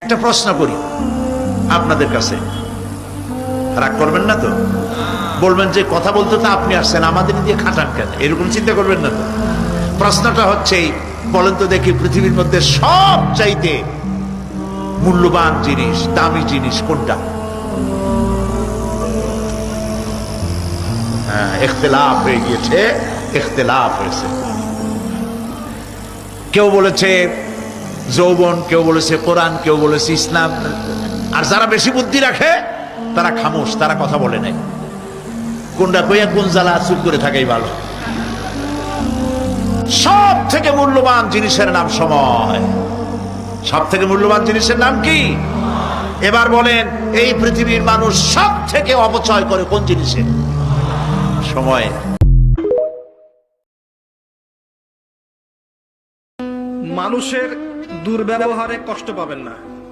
একটা প্রশ্ন করি আপনাদের কাছে, রাগ করবেন না তো? বলবেন যে কথা বলতে তো আপনি আসছেন, আমাদের দিয়ে খাটান কেন, এরকম চিন্তা করবেন না তো? প্রশ্নটা হচ্ছে, বলেন তো দেখি, পৃথিবীর মধ্যে সব চাইতে মূল্যবান জিনিস, দামি জিনিস কোনটা? হ্যাঁ, ইখতিলাফ হয়ে গিয়েছে, ইখতিলাফ হয়েছে। কেউ বলেছে যৌবন, কেউ বলেছে কোরআন, কেউ বলেছে ইসলাম। আর যারা বেশি বুদ্ধি রাখে তারা খামোশ, তারা কথা বলে নাই। কোনটা কইয়া কোন জ্বালা চুপ করে থাকাই ভালো। সব থেকে মূল্যবান জিনিসের নাম সময়। সব থেকে মূল্যবান জিনিসের নাম কি? এবার বলেন, এই পৃথিবীর মানুষ সব থেকে অপচয় করে কোন জিনিসে? সময়। মানুষের দুর্ব্যবহারে কষ্ট পাবেন না।